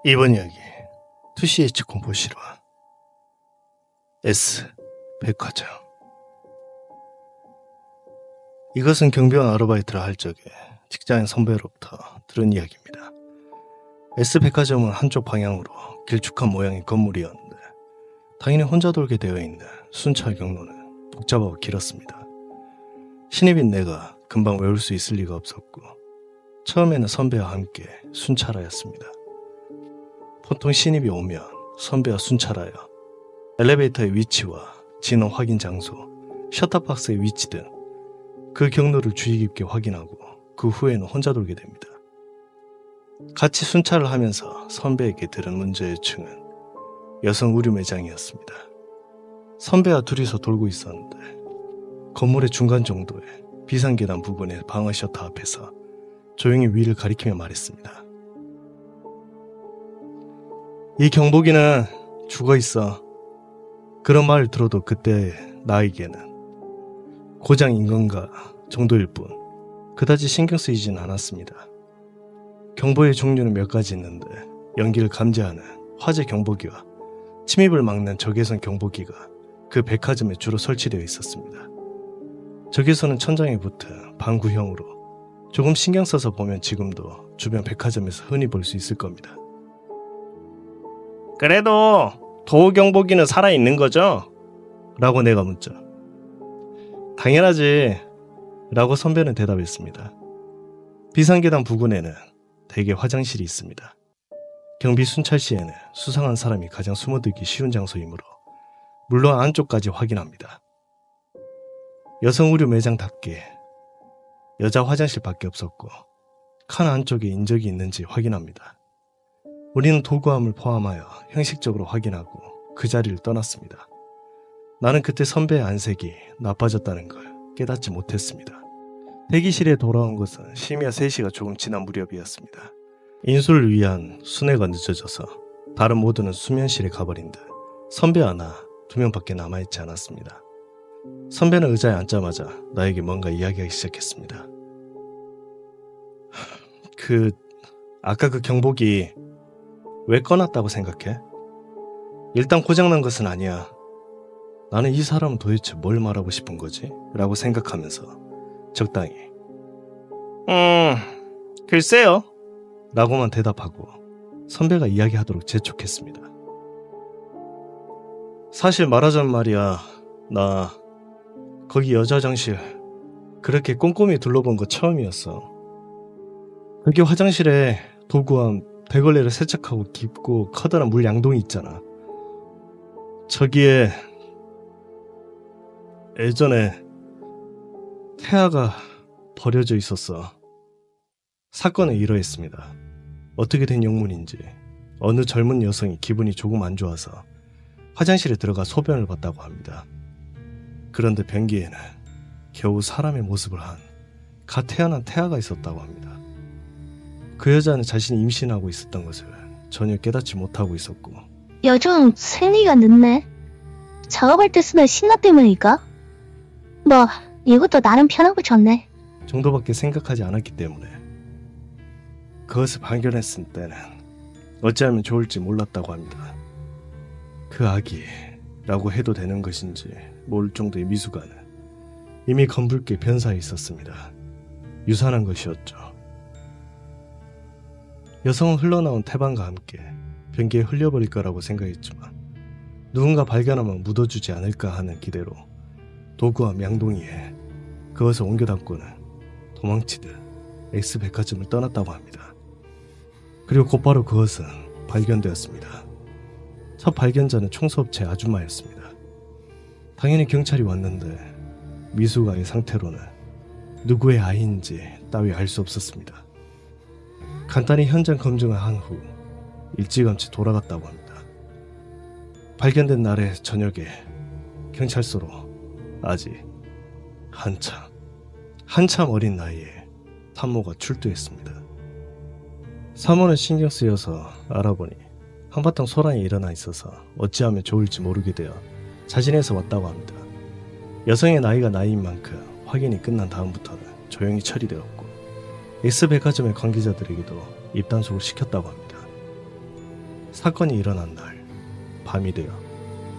이번 이야기 2CH 공포 실화 S 백화점. 이것은 경비원 아르바이트를 할 적에 직장인 선배로부터 들은 이야기입니다. S 백화점은 한쪽 방향으로 길쭉한 모양의 건물이었는데 당연히 혼자 돌게 되어 있는 순찰 경로는 복잡하고 길었습니다. 신입인 내가 금방 외울 수 있을 리가 없었고 처음에는 선배와 함께 순찰하였습니다. 보통 신입이 오면 선배와 순찰하여 엘리베이터의 위치와 진원 확인 장소, 셔터박스의 위치 등 그 경로를 주의 깊게 확인하고 그 후에는 혼자 돌게 됩니다. 같이 순찰을 하면서 선배에게 들은 문제의 층은 여성 의류 매장이었습니다. 선배와 둘이서 돌고 있었는데 건물의 중간 정도의 비상계단 부근의 방어 셔터 앞에서 조용히 위를 가리키며 말했습니다. 이 경보기는 죽어있어. 그런 말을 들어도 그때 나에게는 고장인 건가 정도일 뿐 그다지 신경 쓰이진 않았습니다. 경보의 종류는 몇 가지 있는데 연기를 감지하는 화재 경보기와 침입을 막는 적외선 경보기가 그 백화점에 주로 설치되어 있었습니다. 적외선은 천장에 붙은 방구형으로 조금 신경 써서 보면 지금도 주변 백화점에서 흔히 볼 수 있을 겁니다. 그래도 도어 경보기는 살아있는 거죠? 라고 내가 묻자. 당연하지. 라고 선배는 대답했습니다. 비상계단 부근에는 대개 화장실이 있습니다. 경비 순찰 시에는 수상한 사람이 가장 숨어들기 쉬운 장소이므로 물론 안쪽까지 확인합니다. 여성 의류 매장답게 여자 화장실밖에 없었고 칸 안쪽에 인적이 있는지 확인합니다. 우리는 도구함을 포함하여 형식적으로 확인하고 그 자리를 떠났습니다. 나는 그때 선배의 안색이 나빠졌다는 걸 깨닫지 못했습니다. 대기실에 돌아온 것은 심야 3시가 조금 지난 무렵이었습니다. 인수를 위한 순회가 늦어져서 다른 모두는 수면실에 가버린 듯 선배와 나 2명밖에 남아있지 않았습니다. 선배는 의자에 앉자마자 나에게 뭔가 이야기하기 시작했습니다. 아까 그 경보기 왜 꺼놨다고 생각해? 일단 고장난 것은 아니야. 나는 이 사람은 도대체 뭘 말하고 싶은 거지? 라고 생각하면서 적당히 글쎄요 라고만 대답하고 선배가 이야기하도록 재촉했습니다. 사실 말하자면 말이야, 나 거기 여자 화장실 그렇게 꼼꼼히 둘러본 거 처음이었어. 거기 화장실에 도구함 대걸레를 세척하고 깊고 커다란 물 양동이 있잖아. 저기에 예전에 태아가 버려져 있었어. 사건은 이러했습니다. 어떻게 된 영문인지 어느 젊은 여성이 기분이 조금 안 좋아서 화장실에 들어가 소변을 봤다고 합니다. 그런데 변기에는 겨우 사람의 모습을 한 갓 태어난 태아가 있었다고 합니다. 그 여자는 자신이 임신하고 있었던 것을 전혀 깨닫지 못하고 있었고. 요즘 생리가 늦네. 작업할 때 쓰는 신나 때문일까? 뭐 이것도 나름 편하고 좋네. 정도밖에 생각하지 않았기 때문에 그것을 발견했을 때는 어찌하면 좋을지 몰랐다고 합니다. 그 아기라고 해도 되는 것인지 모를 정도의 미숙아는 이미 검붉게 변사해 있었습니다. 유산한 것이었죠. 여성은 흘러나온 태반과 함께 변기에 흘려버릴 거라고 생각했지만 누군가 발견하면 묻어주지 않을까 하는 기대로 도구와 양동이에 그것을 옮겨 담고는 도망치듯 S 백화점을 떠났다고 합니다. 그리고 곧바로 그것은 발견되었습니다. 첫 발견자는 청소업체 아줌마였습니다. 당연히 경찰이 왔는데 미숙아의 상태로는 누구의 아이인지 따위 알 수 없었습니다. 간단히 현장 검증을 한 후 일찌감치 돌아갔다고 합니다. 발견된 날의 저녁에 경찰서로 아직 한참 어린 나이에 탐모가 출두했습니다. 사모는 신경 쓰여서 알아보니 한바탕 소란이 일어나 있어서 어찌하면 좋을지 모르게 되어 자진해서 왔다고 합니다. 여성의 나이가 나이인 만큼 확인이 끝난 다음부터는 조용히 처리되었고 S백화점의 관계자들에게도 입단속을 시켰다고 합니다. 사건이 일어난 날 밤이 되어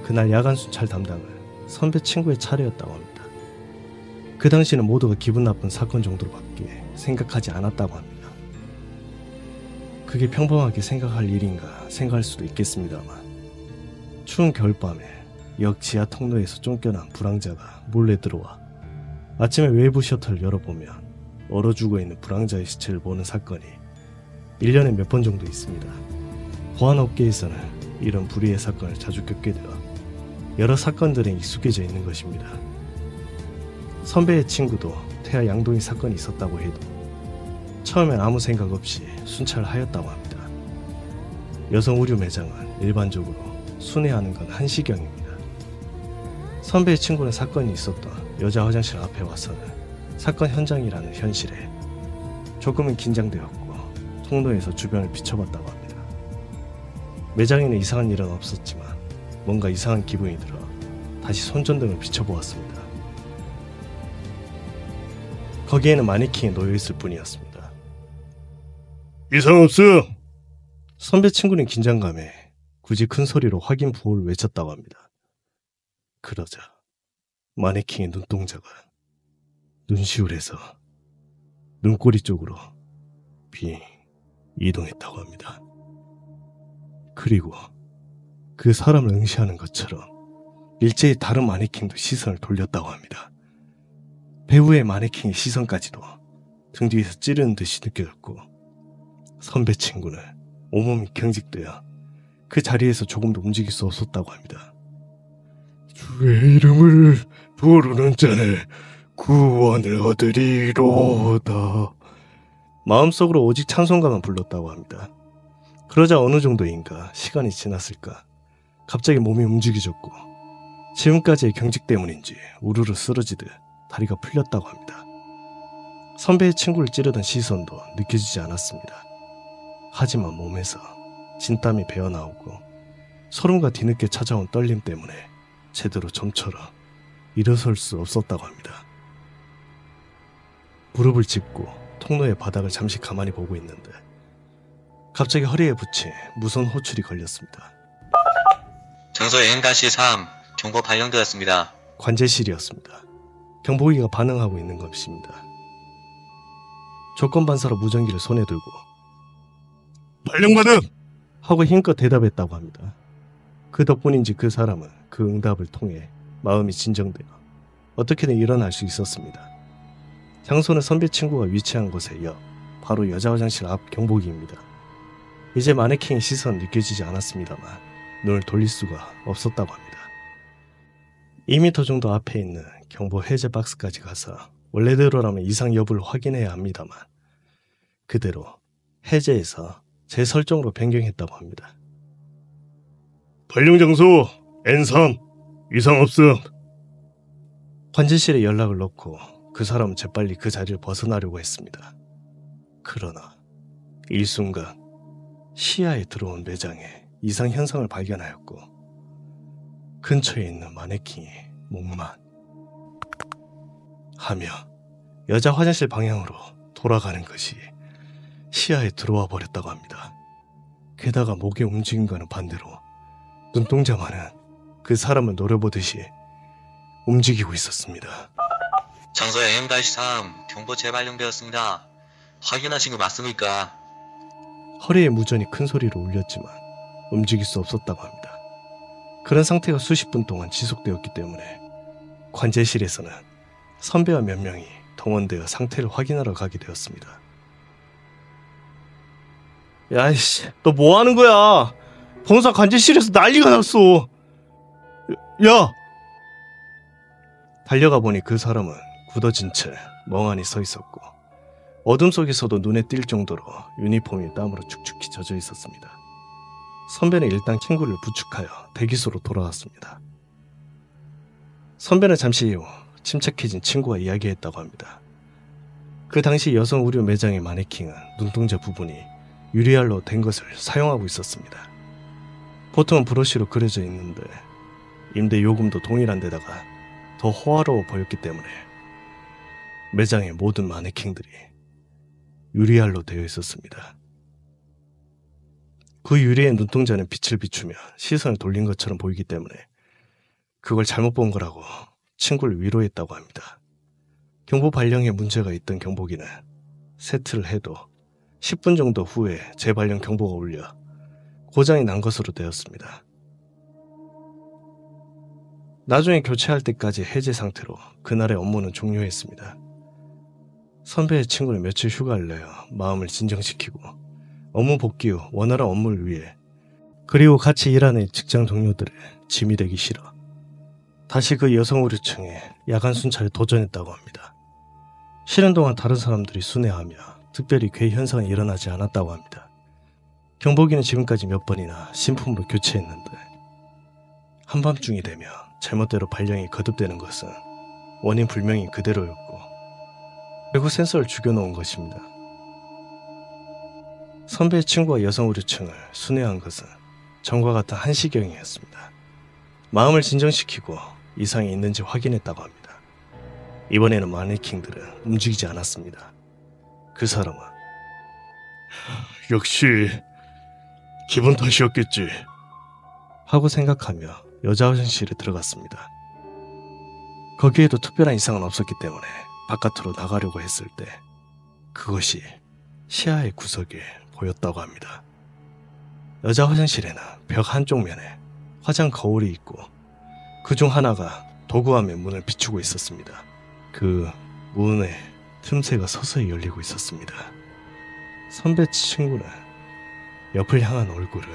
그날 야간 순찰 담당을 선배 친구의 차례였다고 합니다. 그 당시는 모두가 기분 나쁜 사건 정도로밖에 생각하지 않았다고 합니다. 그게 평범하게 생각할 일인가 생각할 수도 있겠습니다만 추운 겨울밤에 역 지하 통로에서 쫓겨난 불황자가 몰래 들어와 아침에 외부 셔터를 열어보면 얼어 죽어 있는 불황자의 시체를 보는 사건이 1년에 몇 번 정도 있습니다. 보안업계에서는 이런 불의의 사건을 자주 겪게 되어 여러 사건들에 익숙해져 있는 것입니다. 선배의 친구도 태아 양동이 사건이 있었다고 해도 처음엔 아무 생각 없이 순찰을 하였다고 합니다. 여성 의류 매장은 일반적으로 순회하는 건 한시경입니다. 선배의 친구는 사건이 있었던 여자 화장실 앞에 와서는 사건 현장이라는 현실에 조금은 긴장되었고 통로에서 주변을 비춰봤다고 합니다. 매장에는 이상한 일은 없었지만 뭔가 이상한 기분이 들어 다시 손전등을 비춰보았습니다. 거기에는 마네킹이 놓여있을 뿐이었습니다. 이상 없음! 선배 친구는 긴장감에 굳이 큰 소리로 확인 부호를 외쳤다고 합니다. 그러자 마네킹의 눈동자가 눈시울에서 눈꼬리 쪽으로 빙 이동했다고 합니다. 그리고 그 사람을 응시하는 것처럼 일제히 다른 마네킹도 시선을 돌렸다고 합니다. 배우의 마네킹의 시선까지도 등 뒤에서 찌르는 듯이 느껴졌고 선배 친구는 온몸이 경직되어 그 자리에서 조금도 움직일 수 없었다고 합니다. 주의 이름을 부르는 자는 구원을 얻으리로다. 마음속으로 오직 찬송가만 불렀다고 합니다. 그러자 어느 정도인가 시간이 지났을까 갑자기 몸이 움직여졌고 지금까지의 경직 때문인지 우르르 쓰러지듯 다리가 풀렸다고 합니다. 선배의 친구를 찌르던 시선도 느껴지지 않았습니다. 하지만 몸에서 진땀이 배어나오고 소름과 뒤늦게 찾아온 떨림 때문에 제대로 좀처럼 일어설 수 없었다고 합니다. 무릎을 짚고 통로의 바닥을 잠시 가만히 보고 있는데 갑자기 허리에 붙인 무선 호출이 걸렸습니다. 장소 N-3 경보 발령되었습니다. 관제실이었습니다. 경보기가 반응하고 있는 것입니다. 조건반사로 무전기를 손에 들고 발령받음! 하고 힘껏 대답했다고 합니다. 그 덕분인지 그 사람은 그 응답을 통해 마음이 진정되어 어떻게든 일어날 수 있었습니다. 장소는 선배 친구가 위치한 곳의 옆 바로 여자 화장실 앞 경보기입니다. 이제 마네킹의 시선은 느껴지지 않았습니다만 눈을 돌릴 수가 없었다고 합니다. 2m 정도 앞에 있는 경보 해제 박스까지 가서 원래대로라면 이상 여부를 확인해야 합니다만 그대로 해제해서 재설정으로 변경했다고 합니다. 발령 장소 N3 이상 없음. 관제실에 연락을 넣고 그 사람은 재빨리 그 자리를 벗어나려고 했습니다. 그러나 일순간 시야에 들어온 매장에 이상 현상을 발견하였고 근처에 있는 마네킹이 목만 하며 여자 화장실 방향으로 돌아가는 것이 시야에 들어와 버렸다고 합니다. 게다가 목의 움직임과는 반대로 눈동자만은 그 사람을 노려보듯이 움직이고 있었습니다. 장소 N-3 경보 재발령되었습니다. 확인하신 거 맞습니까? 허리에 무전이 큰 소리로 울렸지만 움직일 수 없었다고 합니다. 그런 상태가 수십 분 동안 지속되었기 때문에 관제실에서는 선배와 몇 명이 동원되어 상태를 확인하러 가게 되었습니다. 야이씨, 너 뭐 하는 거야? 본사 관제실에서 난리가 났어. 야! 달려가 보니 그 사람은 굳어진 채 멍하니 서 있었고 어둠 속에서도 눈에 띌 정도로 유니폼이 땀으로 축축히 젖어 있었습니다. 선배는 일단 친구를 부축하여 대기소로 돌아왔습니다. 선배는 잠시 후 침착해진 친구와 이야기했다고 합니다. 그 당시 여성 의류 매장의 마네킹은 눈동자 부분이 유리알로 된 것을 사용하고 있었습니다. 보통은 브러쉬로 그려져 있는데 임대 요금도 동일한 데다가 더 호화로워 보였기 때문에 매장의 모든 마네킹들이 유리알로 되어 있었습니다. 그 유리의 눈동자는 빛을 비추며 시선을 돌린 것처럼 보이기 때문에 그걸 잘못 본 거라고 친구를 위로했다고 합니다. 경보 발령에 문제가 있던 경보기는 세트를 해도 10분 정도 후에 재발령 경보가 울려 고장이 난 것으로 되었습니다. 나중에 교체할 때까지 해제 상태로 그날의 업무는 종료했습니다. 선배의 친구는 며칠 휴가를 내어 마음을 진정시키고 업무 복귀 후 원활한 업무를 위해 그리고 같이 일하는 직장 동료들의 짐이 되기 싫어 다시 그 여성 의료층에 야간 순찰에 도전했다고 합니다. 쉬는 동안 다른 사람들이 순회하며 특별히 괴 현상은 일어나지 않았다고 합니다. 경보기는 지금까지 몇 번이나 신품으로 교체했는데 한밤중이 되며 잘못대로 발령이 거듭되는 것은 원인 불명이 그대로였고 그리고 센서를 죽여놓은 것입니다. 선배의 친구와 여성 의료층을 순회한 것은 전과 같은 1시경이었습니다. 마음을 진정시키고 이상이 있는지 확인했다고 합니다. 이번에는 마네킹들은 움직이지 않았습니다. 그 사람은 역시 기분 탓이었겠지 하고 생각하며 여자 화장실에 들어갔습니다. 거기에도 특별한 이상은 없었기 때문에 바깥으로 나가려고 했을 때 그것이 시야의 구석에 보였다고 합니다. 여자 화장실에는 벽 한쪽 면에 화장 거울이 있고 그중 하나가 도구함의 문을 비추고 있었습니다. 그 문에 틈새가 서서히 열리고 있었습니다. 선배 친구는 옆을 향한 얼굴을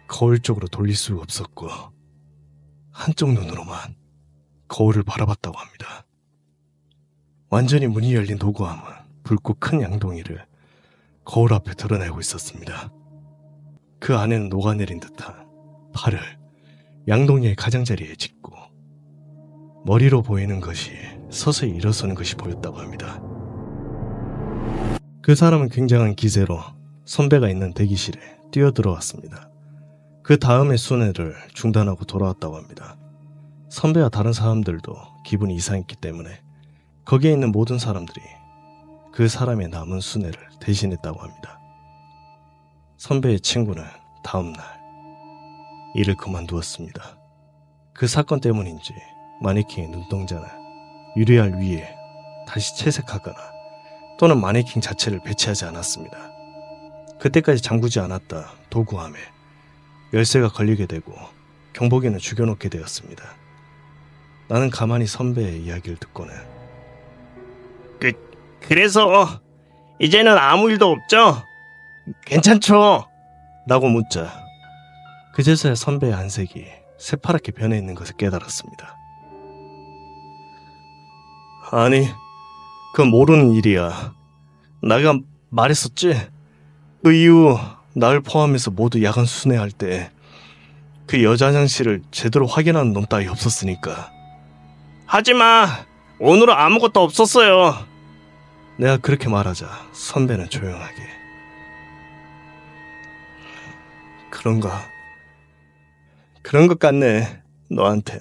거울 쪽으로 돌릴 수가 없었고 한쪽 눈으로만 거울을 바라봤다고 합니다. 완전히 문이 열린 도구함은 붉고 큰 양동이를 거울 앞에 드러내고 있었습니다. 그 안에는 녹아내린 듯한 팔을 양동이의 가장자리에 짚고 머리로 보이는 것이 서서히 일어서는 것이 보였다고 합니다. 그 사람은 굉장한 기세로 선배가 있는 대기실에 뛰어들어왔습니다. 그 다음에 순회를 중단하고 돌아왔다고 합니다. 선배와 다른 사람들도 기분이 이상했기 때문에 거기에 있는 모든 사람들이 그 사람의 남은 순회를 대신했다고 합니다. 선배의 친구는 다음날 일을 그만두었습니다. 그 사건 때문인지 마네킹의 눈동자는 유리알 위에 다시 채색하거나 또는 마네킹 자체를 배치하지 않았습니다. 그때까지 잠그지 않았다 도구함에 열쇠가 걸리게 되고 경보기는 죽여놓게 되었습니다. 나는 가만히 선배의 이야기를 듣고는 그래서 이제는 아무 일도 없죠? 괜찮죠? 라고 묻자 그제서야 선배의 안색이 새파랗게 변해 있는 것을 깨달았습니다. 아니, 그건 모르는 일이야. 내가 말했었지? 그 이후 날 포함해서 모두 야간 순회할 때 그 여자 화장실을 제대로 확인하는 놈 따위 없었으니까. 하지마! 오늘은 아무것도 없었어요. 내가 그렇게 말하자 선배는 조용하게 그런 것 같네 너한텐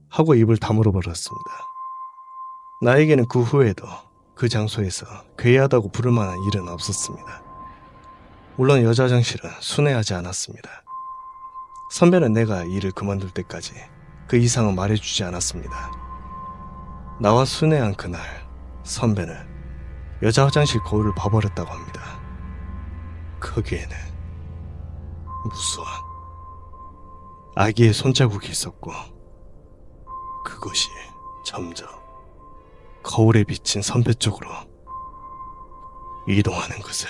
하고 입을 다물어 버렸습니다. 나에게는 그 후에도 그 장소에서 괴이하다고 부를 만한 일은 없었습니다. 물론 여자 화장실은 순회하지 않았습니다. 선배는 내가 일을 그만둘 때까지 그 이상은 말해주지 않았습니다. 나와 순회한 그날 선배는 여자 화장실 거울을 봐버렸다고 합니다. 거기에는 무수한 아기의 손자국이 있었고 그것이 점점 거울에 비친 선배 쪽으로 이동하는 것을